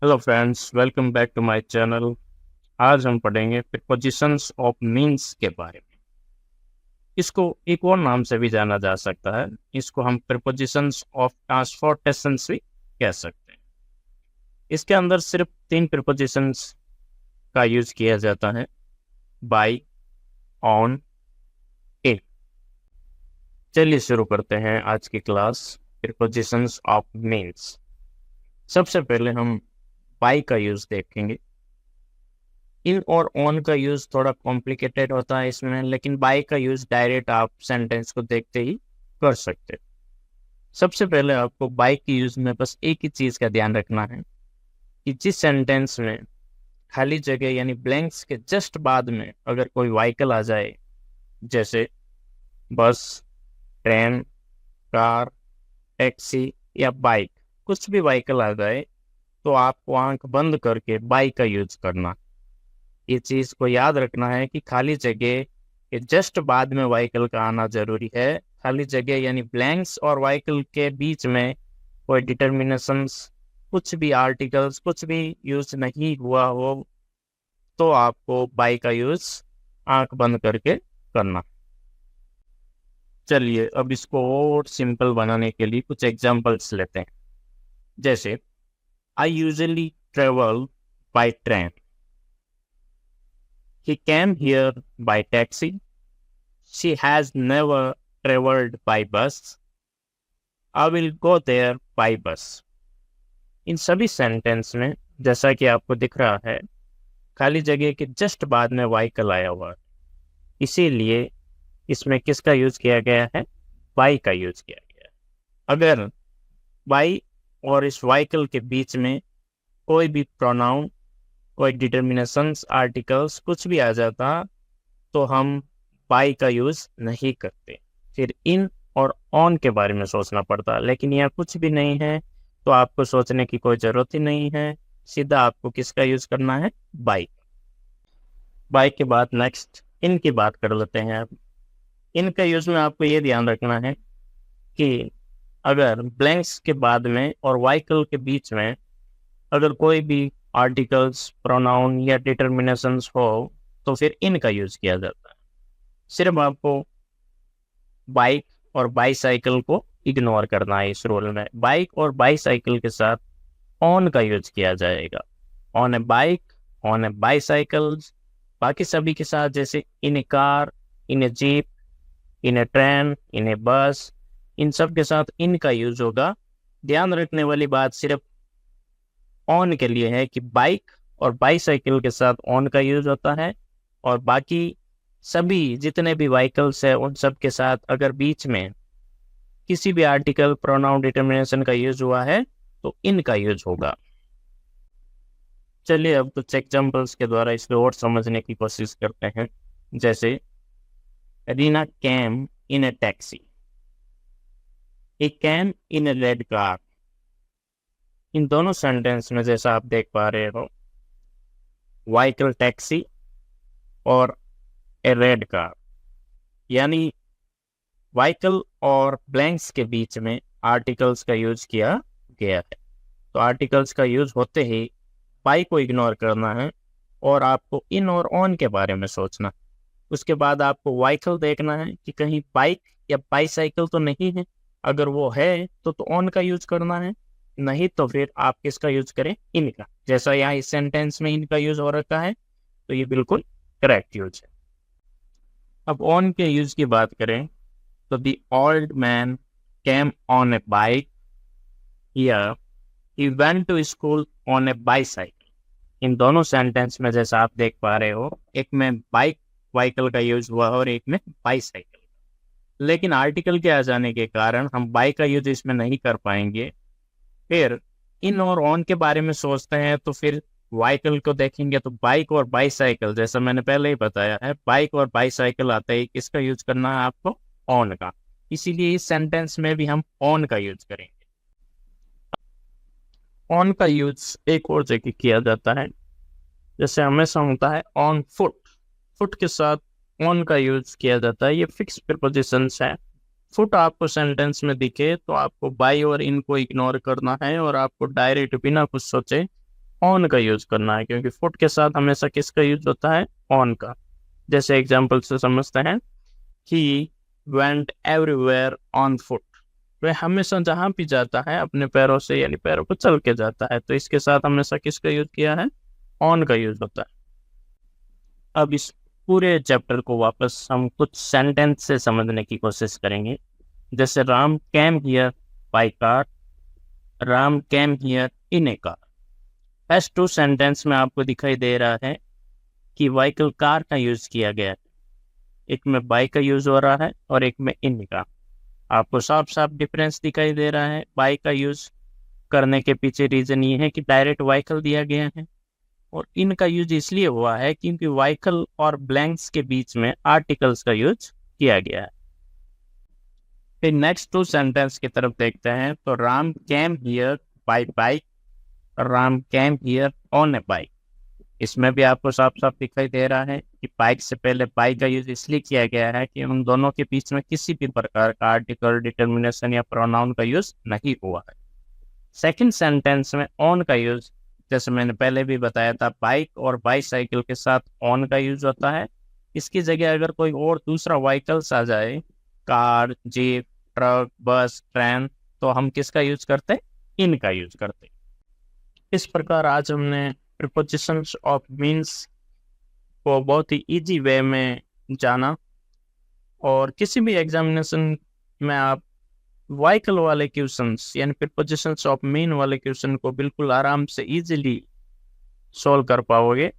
Hello friends, welcome back to my channel. आज हम पढ़ेंगे प्रीपोजिशंस ऑफ मीन्स के बारे में। इसको एक और नाम से भी जाना जा सकता है। इसको हम प्रीपोजिशंस ऑफ ट्रांसपोर्टेशंस भी कह सकते हैं। इसके अंदर सिर्फ तीन प्रीपोजिशंस का यूज किया जाता है: बाय, ऑन, इन। चलिए शुरू करते हैं आज की क्लास प्रीपोजिशंस ऑफ मीन्स। सबसे पहले हम बाय का यूज देखेंगे। इन और ऑन का यूज थोड़ा कॉम्प्लिकेटेड होता है इसमें, लेकिन बाय का यूज डायरेक्ट आप सेंटेंस को देखते ही कर सकते हैं। सबसे पहले आपको बाय के यूज में बस एक ही चीज का ध्यान रखना है कि जिस सेंटेंस में खाली जगह यानी ब्लैंक्स के जस्ट बाद में अगर कोई व्हीकल आ जाए, जैसे बस, ट्रेन, कार, टैक्सी या बाइक, कुछ भी व्हीकल आ जाए तो आपको आंख बंद करके बाय का यूज करना। ये चीज को याद रखना है कि खाली जगह के जस्ट बाद में व्हीकल का आना जरूरी है। खाली जगह यानी ब्लैंक्स और व्हीकल के बीच में कोई डिटर्मिनेशंस, कुछ भी आर्टिकल्स, कुछ भी यूज नहीं हुआ हो तो आपको बाय का यूज आंख बंद करके करना। चलिए अब इसको और सिंपल बनाने के लिए कुछ एग्जांपल्स लेते हैं। जैसे I usually travel by train. He came here by taxi. She has never traveled by bus. I will go there by bus. इन सभी सेंटेंस में जैसा कि आपको दिख रहा है, खाली जगह के जस्ट बाद में व्हीकल आया हुआ है, इसीलिए इसमें किसका यूज किया गया है? बाय का यूज किया गया है। अगर बाय और इस व्हीकल के बीच में कोई भी प्रोनाउन, कोई डिटर्मिनेशंस, आर्टिकल्स कुछ भी आ जाता तो हम बाय का यूज नहीं करते, फिर इन और ऑन के बारे में सोचना पड़ता। लेकिन यहाँ कुछ भी नहीं है तो आपको सोचने की कोई जरूरत ही नहीं है, सीधा आपको किसका यूज करना है? बाय। बाय के बाद नेक्स्ट इन की बात कर लेते हैं। अब इन का यूज में आपको ये ध्यान रखना है कि अगर ब्लैंक्स के बाद में और व्हीकल के बीच में अगर कोई भी आर्टिकल्स, प्रोनाउन या डिटर्मिनेशंस हो तो फिर इन का यूज किया जाता है। सिर्फ आपको बाइक और बाईसाइकिल को इग्नोर करना है इस रूल में। बाइक और बाईसाइकिल के साथ ऑन का यूज किया जाएगा। On a bike, on a bicycle. बाकी सभी के साथ जैसे इन a car, in A jeep, in A train, इन ए बस, इन सब के साथ इन का यूज होगा। ध्यान रखने वाली बात सिर्फ ऑन के लिए है कि बाइक और बाईसाइकिल के साथ ऑन का यूज होता है, और बाकी सभी जितने भी व्हीकल्स है उन सब के साथ अगर बीच में किसी भी आर्टिकल, प्रोनाउन, डिटर्मिनेशन का यूज हुआ है तो इन का यूज होगा। चलिए अब कुछ एग्जांपल्स के द्वारा इसको और समझने की कोशिश करते हैं। जैसे Reena came in a taxi. He came in a red car. इन दोनों सेंटेंस में जैसा आप देख पा रहे हो, व्हीकल टैक्सी और ए रेड कार, यानी व्हीकल और ब्लैंक्स के बीच में आर्टिकल्स का यूज किया गया है। तो आर्टिकल्स का यूज होते ही बाय को इग्नोर करना है और आपको इन और ऑन के बारे में सोचना। उसके बाद आपको व्हीकल देखना है कि कहीं बाइक या बाईसाइकिल तो नहीं है। अगर वो है तो ऑन का यूज करना है, नहीं तो फिर आप किसका यूज करें? इनका। जैसा यहाँ इस सेंटेंस में इनका यूज हो रखा है तो ये बिल्कुल करेक्ट यूज है। अब ऑन के यूज की बात करें तो the old man came on a bike या he went to school on a bicycle. इन दोनों सेंटेंस में जैसा आप देख पा रहे हो, एक में बाइक व्हीकल का यूज हुआ और एक में बाईसाइकिल। लेकिन आर्टिकल के आ जाने के कारण हम बाइक का यूज इसमें नहीं कर पाएंगे। फिर इन और ऑन के बारे में सोचते हैं तो फिर व्हीकल को देखेंगे तो बाइक और बाईसाइकिल, जैसा मैंने पहले ही बताया है, बाइक और बाईसाइकिल आता है, किसका यूज करना है आपको? ऑन का। इसीलिए इस सेंटेंस में भी हम ऑन का यूज करेंगे। ऑन का यूज एक और जगह किया जाता है, जैसे हमेशा होता है ऑन फुट। फुट के साथ ऑन का यूज किया जाता है। ये फिक्स प्रीपोजिशंस है। फुट आपको सेंटेंस में दिखे तो आपको बाय और इन को इग्नोर करना है और आपको डायरेक्ट बिना कुछ सोचे ऑन का यूज करना है, क्योंकि फुट के साथ हमेशा किसका यूज होता है? ऑन का। जैसे एग्जाम्पल से समझते हैं, he went everywhere on foot. वह हमेशा जहां भी जाता है अपने पैरों से, यानी पैरों पर चल के जाता है, तो इसके साथ हमेशा किसका यूज किया है? ऑन का यूज होता है। अब इस पूरे चैप्टर को वापस हम कुछ सेंटेंस से समझने की कोशिश करेंगे। जैसे Ram came here by car, Ram came here in a car. First two sentence में आपको दिखाई दे रहा है कि व्हीकल कार का यूज किया गया है, एक में बाय का यूज हो रहा है और एक में इन का। आपको साफ साफ डिफरेंस दिखाई दे रहा है। बाय का यूज करने के पीछे रीजन ये है कि डायरेक्ट व्हीकल दिया गया है, और इन का यूज इसलिए हुआ है क्योंकि व्हीकल और ब्लैंक्स के बीच में आर्टिकल्स का यूज किया गया है। फिर नेक्स्ट टू सेंटेंस की तरफ देखते हैं, तो Ram came here by bike, Ram came here on a bike. इसमें भी आपको साफ साफ दिखाई दे रहा है कि बाइक से पहले बाइक का यूज इसलिए किया गया है कि उन दोनों के बीच में किसी भी प्रकार का आर्टिकल, डिटर्मिनेशन या प्रोनाउन का यूज नहीं हुआ है। सेकंड सेंटेंस में ऑन का यूज, जैसे मैंने पहले भी बताया था, बाइक और बाईसाइकिल के साथ ऑन का यूज होता है। इसकी जगह अगर कोई और दूसरा व्हीकल्स आ जाए, कार, जीप, ट्रक, बस, ट्रेन, तो हम किसका यूज करते हैं? इन का यूज करते हैं। इस प्रकार आज हमने प्रीपोजिशंस ऑफ मीन्स को बहुत ही इजी वे में जाना, और किसी भी एग्जामिनेशन में आप व्हीकल वाले क्वेश्चंस यानी प्रीपोजिशंस ऑफ मीन वाले क्वेश्चन को बिल्कुल आराम से इजीली सॉल्व कर पाओगे।